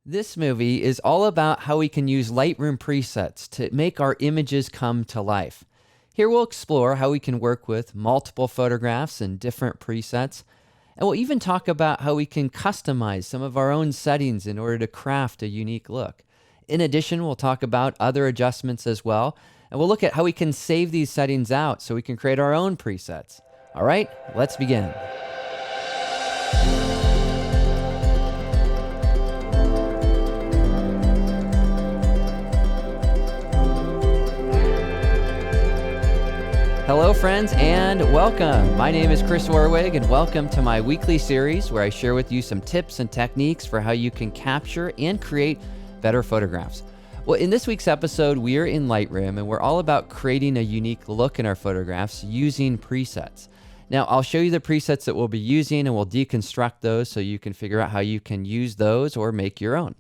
This movie is all about how we can use Lightroom presets to make our images come to life. Here we'll explore how we can work with multiple photographs and different presets, and we'll even talk about how we can customize some of our own settings in order to craft a unique look. In addition, we'll talk about other adjustments as well, and we'll look at how we can save these settings out so we can create our own presets. All right, let's begin. Hello, friends, and welcome. My name is Chris Warwig, and welcome to my weekly series where I share with you some tips and techniques for how you can capture and create better photographs. Well, in this week's episode, we are in Lightroom, and we're all about creating a unique look in our photographs using presets. Now, I'll show you the presets that we'll be using, and we'll deconstruct those so you can figure out how you can use those or make your own.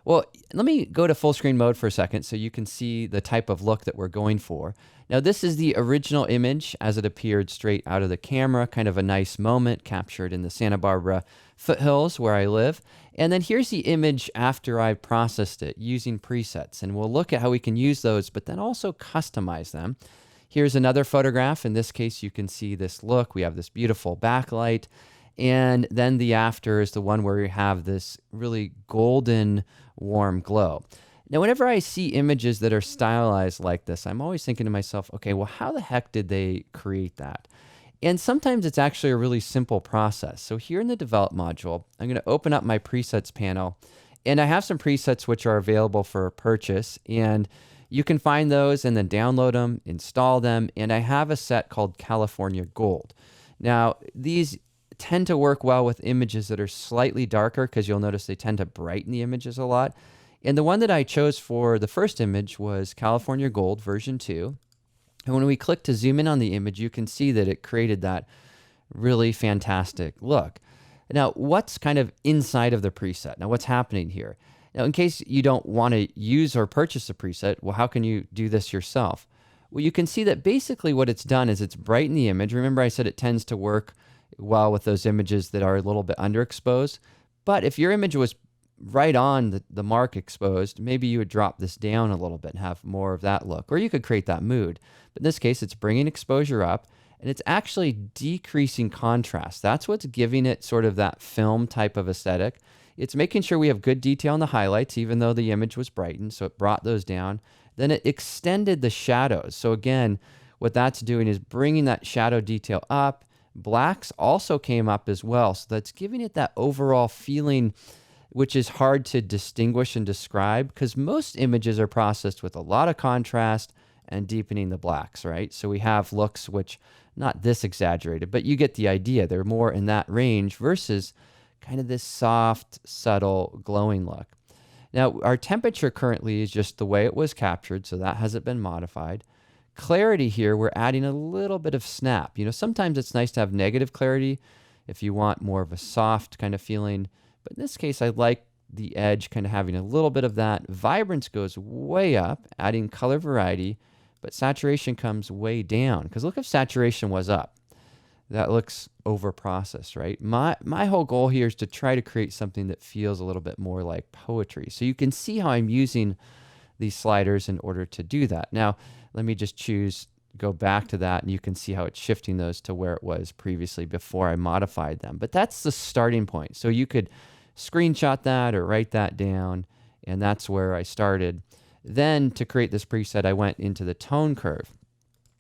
Well, let me go to full screen mode for a second so you can see the type of look that we're going for. Now, this is the original image as it appeared straight out of the camera, kind of a nice moment captured in the Santa Barbara foothills where I live. And then here's the image after I processed it using presets. And we'll look at how we can use those, but then also customize them. Here's another photograph. In this case, you can see this look. We have this beautiful backlight. And then the after is the one where we have this really golden, warm glow. Now, whenever I see images that are stylized like this, I'm always thinking to myself, okay, well, how the heck did they create that? And sometimes it's actually a really simple process. So here in the Develop module, I'm going to open up my presets panel, and I have some presets which are available for purchase, and you can find those and then download them, install them, and I have a set called California Gold. Now, these tend to work well with images that are slightly darker because you'll notice they tend to brighten the images a lot. And the one that I chose for the first image was California Gold version 2. And when we click to zoom in on the image, you can see that it created that really fantastic look. Now, what's kind of inside of the preset? Now, what's happening here? Now, in case you don't want to use or purchase a preset, well, how can you do this yourself? Well, you can see that basically what it's done is it's brightened the image. Remember I said it tends to work well with those images that are a little bit underexposed. But if your image was right on the mark exposed, maybe you would drop this down a little bit and have more of that look, or you could create that mood. But in this case, it's bringing exposure up, and it's actually decreasing contrast. That's what's giving it sort of that film type of aesthetic. It's making sure we have good detail in the highlights, even though the image was brightened, so it brought those down. Then it extended the shadows. So again, what that's doing is bringing that shadow detail up. Blacks also came up as well, so that's giving it that overall feeling which is hard to distinguish and describe because most images are processed with a lot of contrast and deepening the blacks, right? So we have looks which, not this exaggerated, but you get the idea. They're more in that range versus kind of this soft, subtle, glowing look. Now, our temperature currently is just the way it was captured, so that hasn't been modified. Clarity here, we're adding a little bit of snap. You know, sometimes it's nice to have negative clarity if you want more of a soft kind of feeling. But in this case, I like the edge kind of having a little bit of that. Vibrance goes way up, adding color variety, but saturation comes way down. Because look if saturation was up. That looks over-processed, right? My whole goal here is to try to create something that feels a little bit more like poetry. So you can see how I'm using these sliders in order to do that. Now, let me just go back to that, and you can see how it's shifting those to where it was previously before I modified them. But that's the starting point. So you could screenshot that or write that down, and that's where I started. Then to create this preset, I went into the tone curve.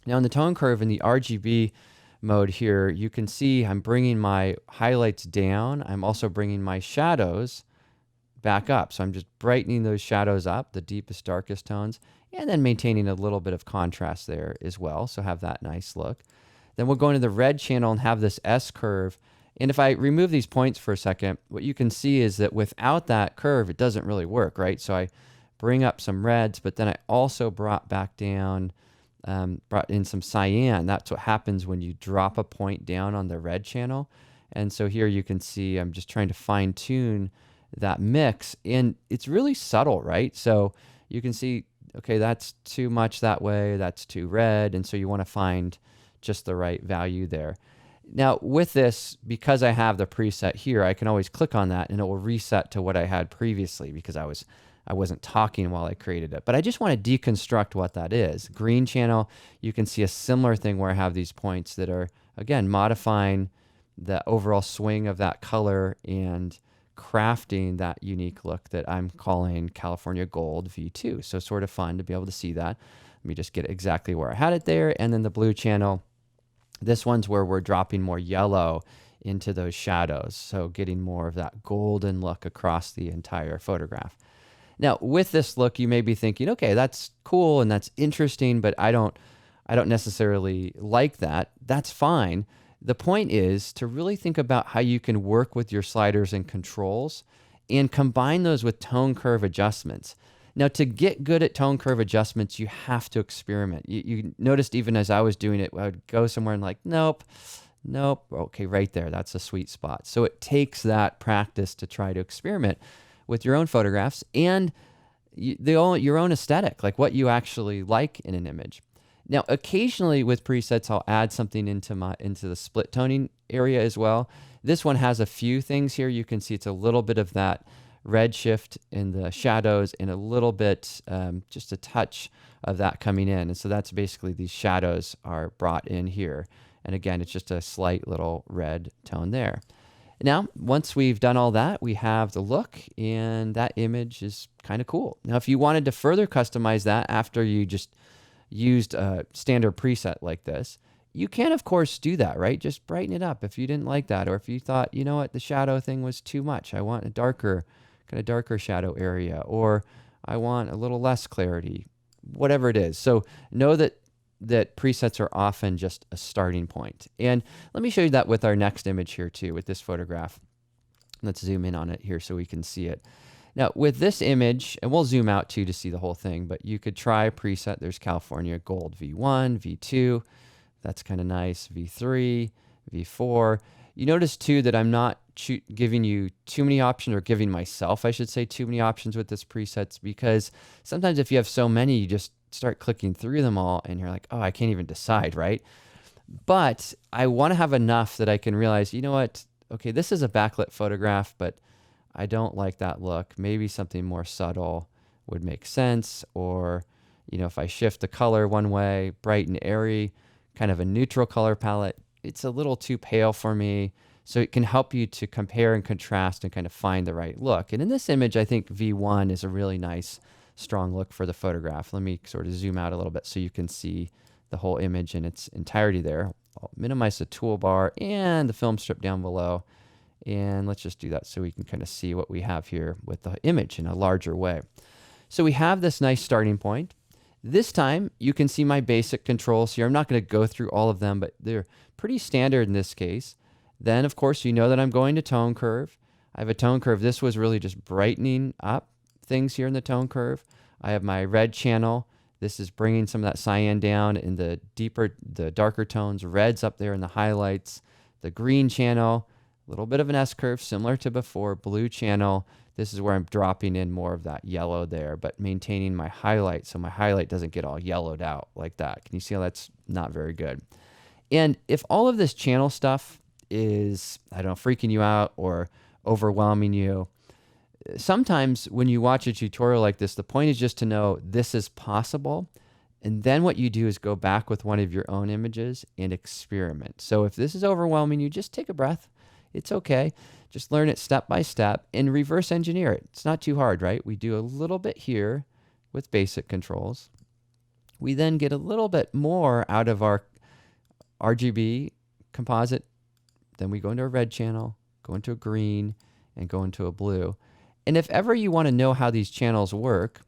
Now in the tone curve in the RGB mode here, you can see I'm bringing my highlights down. I'm also bringing my shadows back up. So I'm just brightening those shadows up, the deepest, darkest tones, and then maintaining a little bit of contrast there as well. So have that nice look. Then we'll go into the red channel and have this S curve. And if I remove these points for a second, what you can see is that without that curve, it doesn't really work, right? So I bring up some reds, but then I also brought back down, brought in some cyan. That's what happens when you drop a point down on the red channel. And so here you can see I'm just trying to fine tune that mix, and it's really subtle, right? So you can see, okay, that's too much that way, that's too red, and so you want to find just the right value there. Now with this, because I have the preset here, I can always click on that and it will reset to what I had previously because I wasn't talking while I created it. But I just want to deconstruct what that is. Green channel, you can see a similar thing where I have these points that are, again, modifying the overall swing of that color and crafting that unique look that I'm calling California Gold V2. So sort of fun to be able to see that. Let me just get exactly where I had it there. And then the blue channel, this one's where we're dropping more yellow into those shadows. So getting more of that golden look across the entire photograph. Now, with this look, you may be thinking, okay, that's cool and that's interesting, but I don't necessarily like that. That's fine. The point is to really think about how you can work with your sliders and controls and combine those with tone curve adjustments. Now, to get good at tone curve adjustments, you have to experiment. You noticed even as I was doing it, I would go somewhere and like, nope, okay, right there, that's a sweet spot. So it takes that practice to try to experiment with your own photographs and your own aesthetic, like what you actually like in an image. Now, occasionally with presets, I'll add something into the split toning area as well. This one has a few things here. You can see it's a little bit of that red shift in the shadows and a little bit, just a touch of that coming in. And so that's basically these shadows are brought in here. And again, it's just a slight little red tone there. Now, once we've done all that, we have the look and that image is kind of cool. Now, if you wanted to further customize that after you just used a standard preset like this, you can, of course, do that, right? Just brighten it up if you didn't like that, or if you thought, you know what, the shadow thing was too much. I want a darker, kind of darker shadow area, or I want a little less clarity, whatever it is. So know that presets are often just a starting point. And let me show you that with our next image here too, with this photograph. Let's zoom in on it here so we can see it. Now with this image, and we'll zoom out too to see the whole thing, but you could try a preset. There's California Gold V1, V2, that's kind of nice, V3, V4. You notice too that I'm not giving you too many options, or giving myself, I should say, too many options with this presets, because sometimes if you have so many, you just start clicking through them all and you're like, oh, I can't even decide, right? But I want to have enough that I can realize, you know what, okay, this is a backlit photograph, but I don't like that look. Maybe something more subtle would make sense. Or, you know, if I shift the color one way, bright and airy, kind of a neutral color palette, it's a little too pale for me. So it can help you to compare and contrast and kind of find the right look. And in this image, I think V1 is a really nice strong look for the photograph. Let me sort of zoom out a little bit so you can see the whole image in its entirety there. I'll minimize the toolbar and the film strip down below. And let's just do that so we can kind of see what we have here with the image in a larger way. So we have this nice starting point. This time you can see my basic controls here. I'm not going to go through all of them, but they're pretty standard in this case. Then of course, you know that I'm going to tone curve. I have a tone curve. This was really just brightening up things here in the tone curve. I have my red channel. This is bringing some of that cyan down in the darker tones. Red's up there in the highlights. The green channel, a little bit of an S curve similar to before. Blue channel, this is where I'm dropping in more of that yellow there, but maintaining my highlight so my highlight doesn't get all yellowed out like that. Can you see how that's not very good? And if all of this channel stuff is, I don't know, freaking you out or overwhelming you, sometimes when you watch a tutorial like this, the point is just to know this is possible. And then what you do is go back with one of your own images and experiment. So if this is overwhelming you, just take a breath. It's okay. Just learn it step by step and reverse engineer it. It's not too hard, right? We do a little bit here with basic controls. We then get a little bit more out of our RGB composite. Then we go into a red channel, go into a green, and go into a blue. And if ever you want to know how these channels work,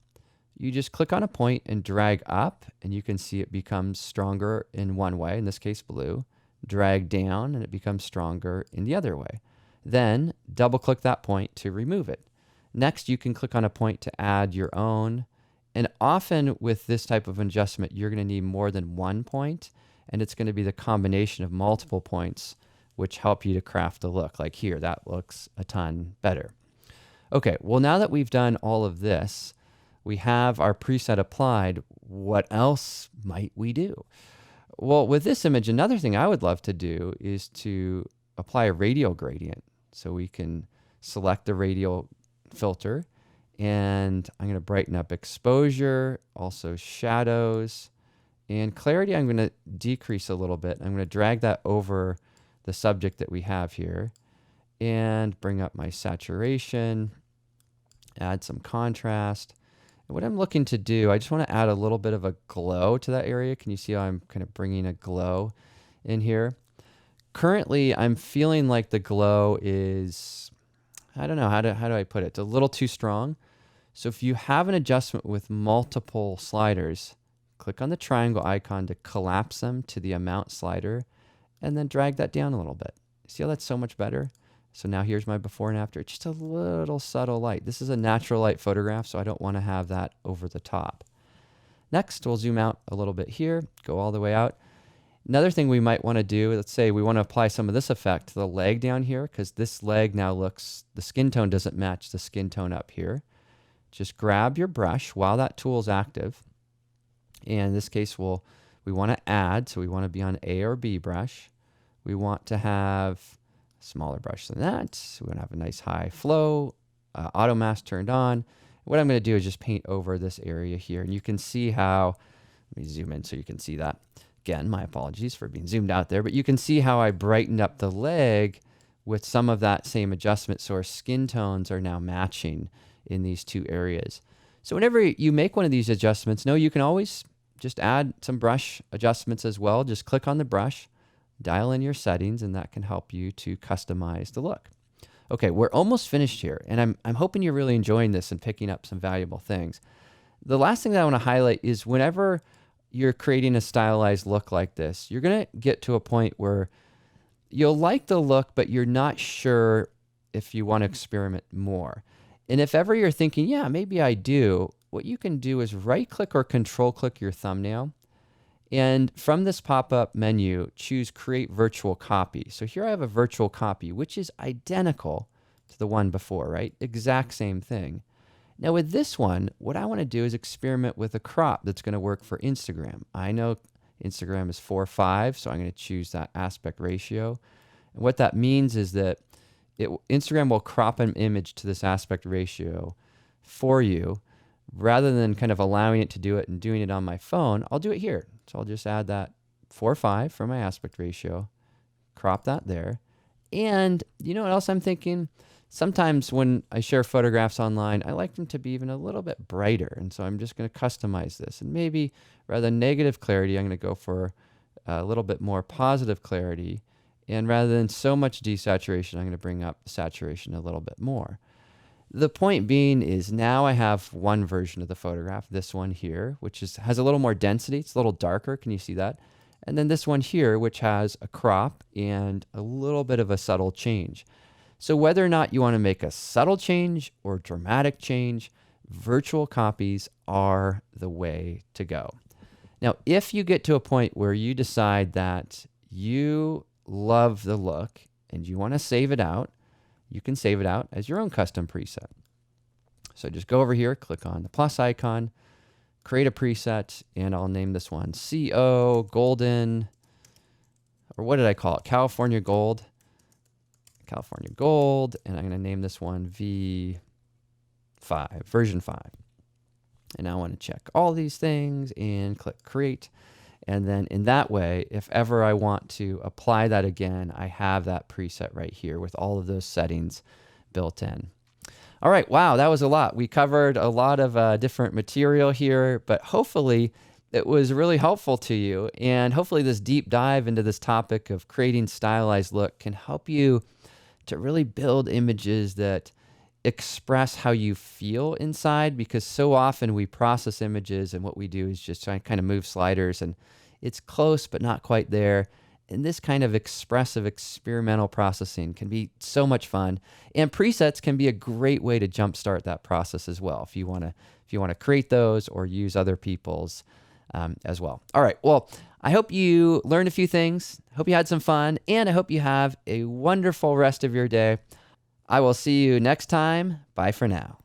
you just click on a point and drag up, and you can see it becomes stronger in one way, in this case blue. Drag down, and it becomes stronger in the other way. Then double click that point to remove it. Next, you can click on a point to add your own. And often with this type of adjustment, you're going to need more than one point, and it's going to be the combination of multiple points which help you to craft the look. Like here, that looks a ton better. Okay, well, now that we've done all of this, we have our preset applied. What else might we do? Well, with this image, another thing I would love to do is to apply a radial gradient. So we can select the radial filter, and I'm going to brighten up exposure, also shadows, and clarity I'm going to decrease a little bit. I'm going to drag that over the subject that we have here and bring up my saturation, add some contrast. And what I'm looking to do, I just want to add a little bit of a glow to that area. Can you see how I'm kind of bringing a glow in here? Currently, I'm feeling like the glow is, I don't know, how do I put it? It's a little too strong. So if you have an adjustment with multiple sliders, click on the triangle icon to collapse them to the amount slider, and then drag that down a little bit. See how that's so much better? So now here's my before and after. It's just a little subtle light. This is a natural light photograph, so I don't want to have that over the top. Next, we'll zoom out a little bit here, go all the way out. Another thing we might want to do, let's say we want to apply some of this effect to the leg down here, because this leg now looks, the skin tone doesn't match the skin tone up here. Just grab your brush while that tool is active. And in this case, we want to add, so we want to be on A or B brush. We want to have a smaller brush than that. So we want to have a nice high flow, auto mask turned on. What I'm going to do is just paint over this area here. And you can see how, let me zoom in so you can see that. Again, my apologies for being zoomed out there, but you can see how I brightened up the leg with some of that same adjustment, so our skin tones are now matching in these two areas. So whenever you make one of these adjustments, you can always just add some brush adjustments as well. Just click on the brush, dial in your settings, and that can help you to customize the look. Okay, we're almost finished here, and I'm hoping you're really enjoying this and picking up some valuable things. The last thing that I want to highlight is whenever you're creating a stylized look like this, you're going to get to a point where you'll like the look, but you're not sure if you want to experiment more. And if ever you're thinking, yeah, maybe I do, what you can do is right-click or control-click your thumbnail. And from this pop-up menu, choose Create Virtual Copy. So here I have a virtual copy, which is identical to the one before, right? Exact same thing. Now with this one, what I want to do is experiment with a crop that's going to work for Instagram. I know Instagram is 4:5, so I'm going to choose that aspect ratio. And what that means is that Instagram will crop an image to this aspect ratio for you. Rather than kind of allowing it to do it and doing it on my phone, I'll do it here. So I'll just add that 4:5 for my aspect ratio, crop that there. And you know what else I'm thinking? Sometimes when I share photographs online, I like them to be even a little bit brighter. And so I'm just going to customize this. And maybe rather than negative clarity, I'm going to go for a little bit more positive clarity. And rather than so much desaturation, I'm going to bring up saturation a little bit more. The point being is now I have one version of the photograph, this one here, which has a little more density. It's a little darker. Can you see that? And then this one here, which has a crop and a little bit of a subtle change. So whether or not you want to make a subtle change or dramatic change, virtual copies are the way to go. Now, if you get to a point where you decide that you love the look and you want to save it out, you can save it out as your own custom preset. So just go over here, click on the plus icon, create a preset, and I'll name this one CO Golden, or what did I call it? California Gold, and I'm going to name this one V5, version 5. And now I want to check all these things and click create. And then in that way, if ever I want to apply that again, I have that preset right here with all of those settings built in. All right, wow, that was a lot. We covered a lot of different material here, but hopefully it was really helpful to you. And hopefully this deep dive into this topic of creating stylized look can help you to really build images that express how you feel inside, because so often we process images and what we do is just try and kind of move sliders and it's close but not quite there. And this kind of expressive experimental processing can be so much fun, and presets can be a great way to jumpstart that process as well if you want to create those or use other people's as well. All right, well, I hope you learned a few things. Hope you had some fun, and I hope you have a wonderful rest of your day. I will see you next time. Bye for now.